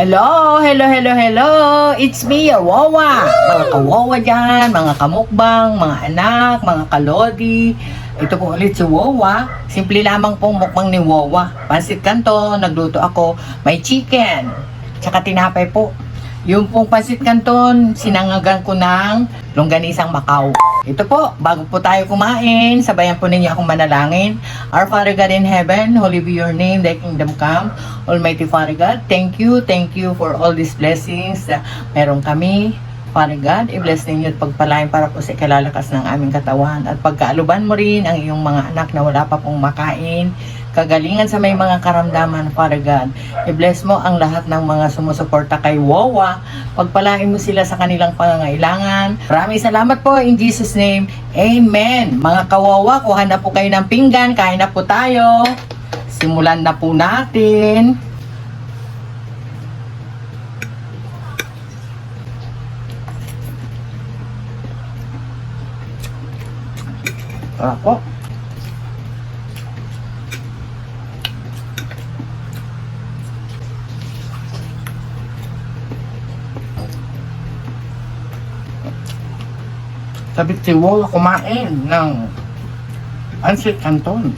Hello, hello, hello, hello! It's me, your Wawa! Mga kawawa dyan, mga kamukbang, mga anak, mga kalodi. Ito po ulit si Wawa. Simple lamang pong mukbang ni Wawa. Pansit Canton, nagluto ako. May chicken, tsaka tinapay po. Yung pong pansit Canton, sinangagan ko ng longganisang Macau. Ito po, bago po tayo kumain, sabayan po ninyo akong manalangin. Our Father God in heaven, holy be your name, thy kingdom come. Almighty Father God, thank you for all these blessings na meron kami. Father God, i-bless ninyo at pagpalain para po sa ikalalakas ng aming katawan. At pagkaaluban mo rin ang iyong mga anak na wala pa pong makain. Kagalingan sa may mga karamdaman, Father God. I-bless mo ang lahat ng mga sumusuporta kay Wawa. Pagpalain mo sila sa kanilang pangangailangan. Maraming salamat po in Jesus' name. Amen. Mga kawawa, kuha na po kayo ng pinggan. Kain na po tayo. Simulan na po natin. Tara po. Sabi si Wawa kumain ng Pansit Canton.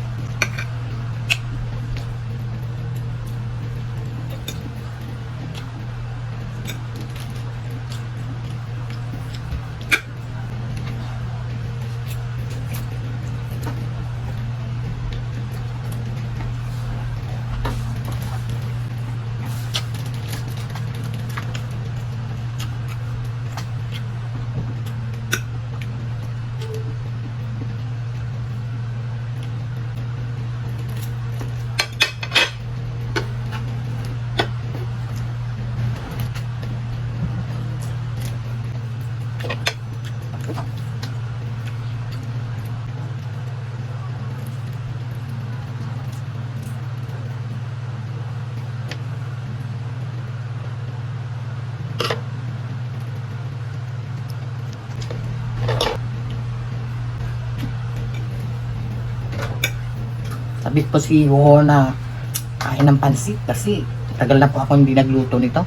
Sabi po si Wawa na kain ng pansit kasi tagal na po ako hindi nagluto nito.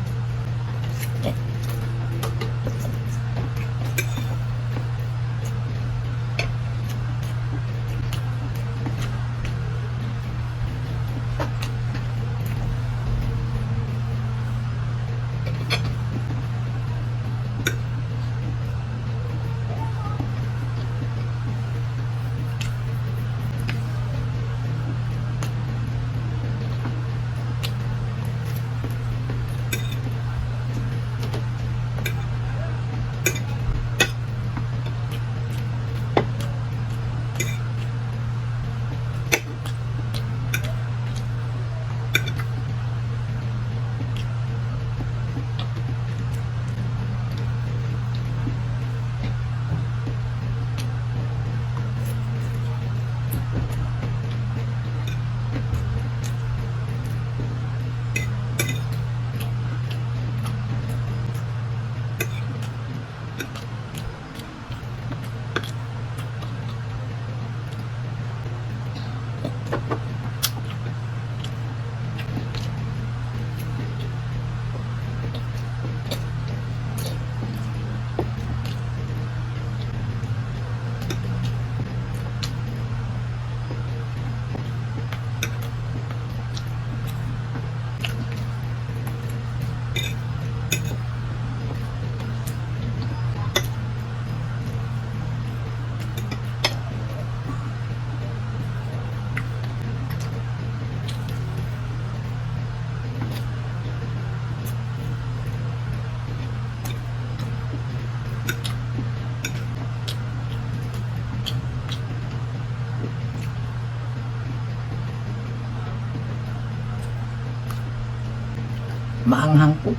Maanghang po.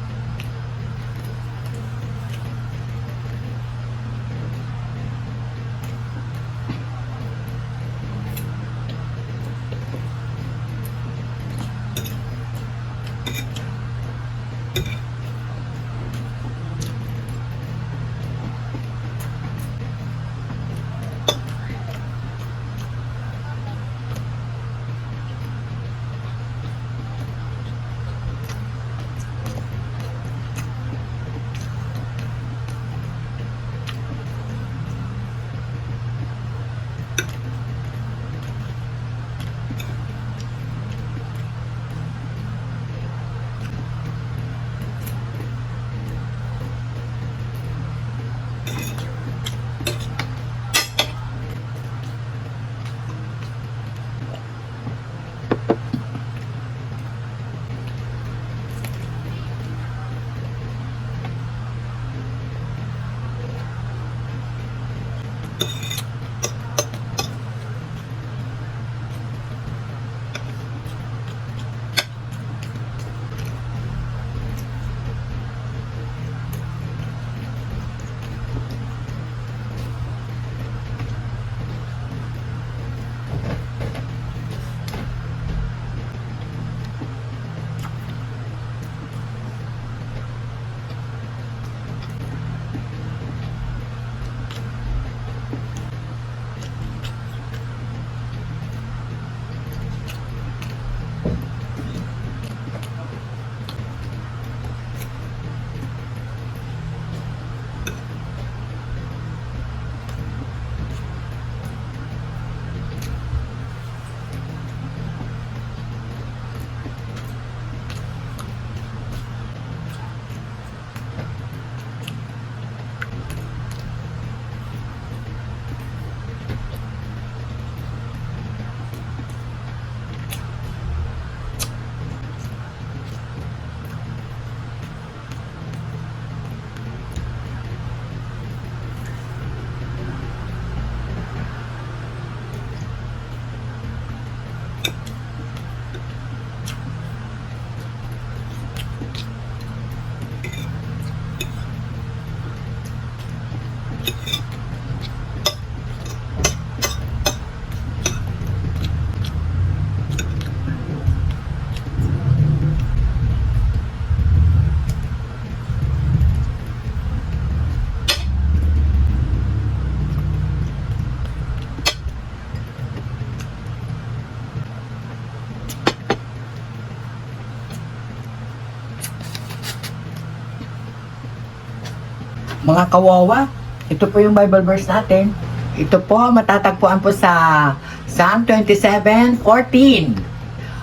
Mga kawawa, ito po yung Bible verse natin. Ito po, matatagpuan po sa Psalm 27:14.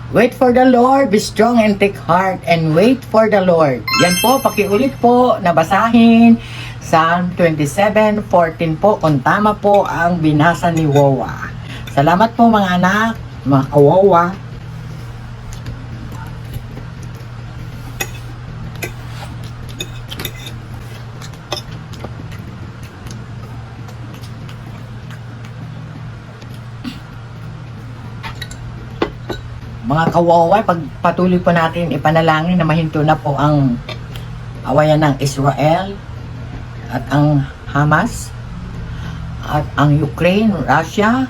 Wait for the Lord, be strong and take heart, and wait for the Lord. Yan po, pakiulit po, nabasahin. Psalm 27:14 po, kung tama po ang binasa ni Wawa. Salamat po mga anak, mga kawawa. Mga kawawa, pagpatuloy po natin ipanalangin na mahinto na po ang awayan ng Israel at ang Hamas at ang Ukraine, Russia.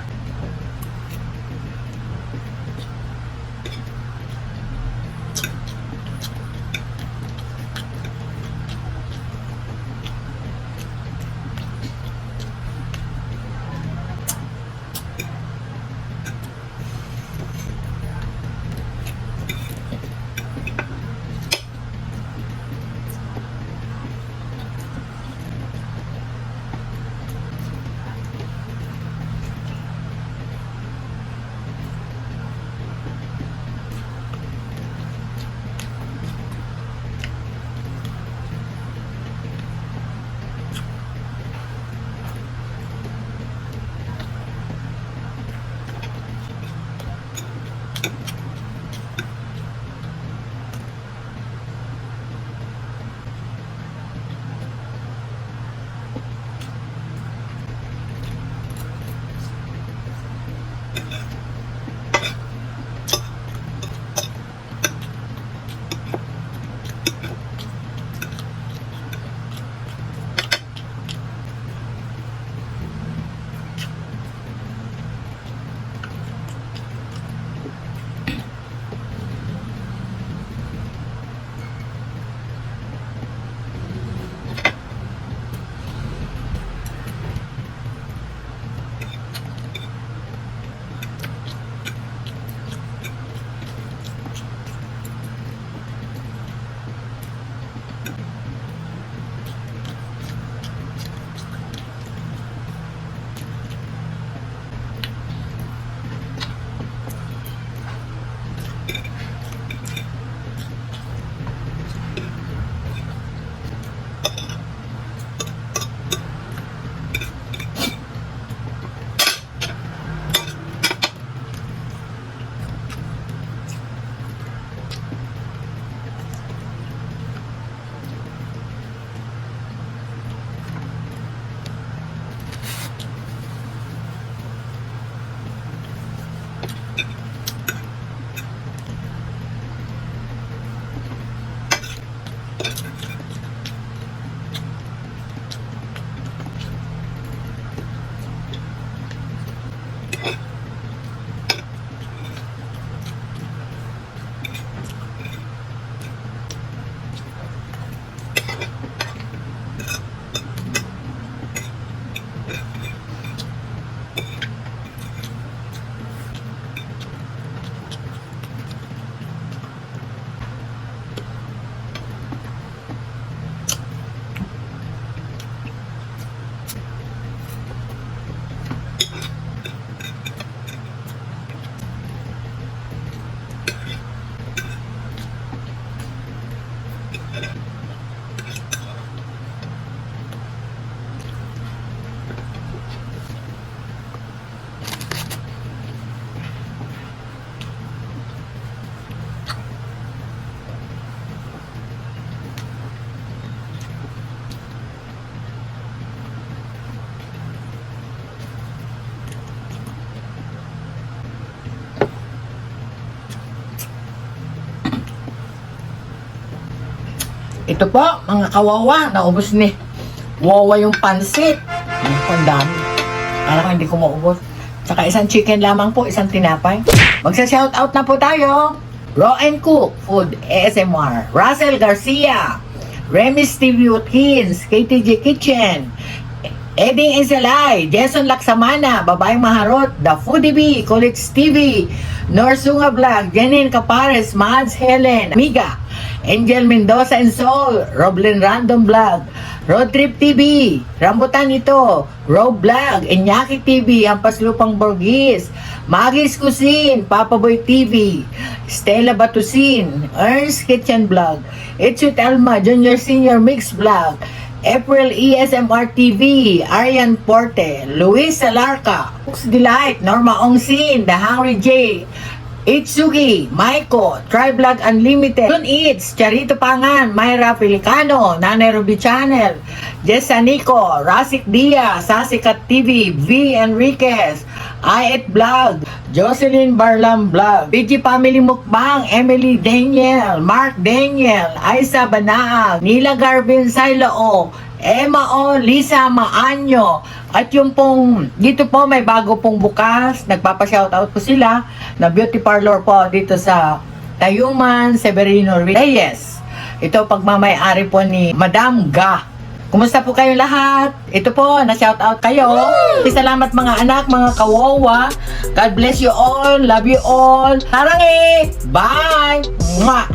Ito po, mga kawawa, naubos ni Wawa yung pansit. Ang dami. Alam ko hindi ko maubos. Saka isang chicken lamang po, isang tinapay. Magsa-shoutout na po tayo. Raw and Cook Food ASMR, Russell Garcia, Remy Stevie Watkins, KTG Kitchen, Eding Insalay, Jason Laksamana, Babaeng Maharot, The Foodie Bee, College TV, Norsunga Vlog, Janine Capares, Mads Helen, Amiga, Angel Mendoza and Soul, Roblin Random Vlog, Road Trip TV, Rambutan ito, Raw Vlog, Iñaki TV, Hampas Lupang Borgis, Magis Cuisine, Papa Boy TV, Stella Batusin, Ernst Kitchen Vlog, It's with Elma, Junior Senior Mix Vlog, April ESMR TV, Arian Porte, Luis Salarca, Cooks Delight, Norma Ongsin, The Hungry J, Itsugi, Maiko, Trivlog Unlimited, Jun Eats, Charito Pangan, Myra Filicano, Nanay Ruby Channel, Jessa Nico, Rasik Diaz, Sasikat TV, V. Enriquez, Iet Vlog, Jocelyn Barlam Vlog, PG Family Mukbang, Emily Daniel, Mark Daniel, Aisa Banaag, Nila Garvin Sailao, Emma O, Lisa Maanyo, at yung pong, dito po may bago pong bukas, nagpapa-shoutout po sila, na beauty parlor po dito sa Tayuman, Severino Reyes. Ito pagmamay-ari po ni Madam Ga. Kumusta po kayo lahat? Ito po, na-shoutout kayo. Salamat mga anak, mga kawawa. God bless you all, love you all. Sarangi! Bye! Mwah!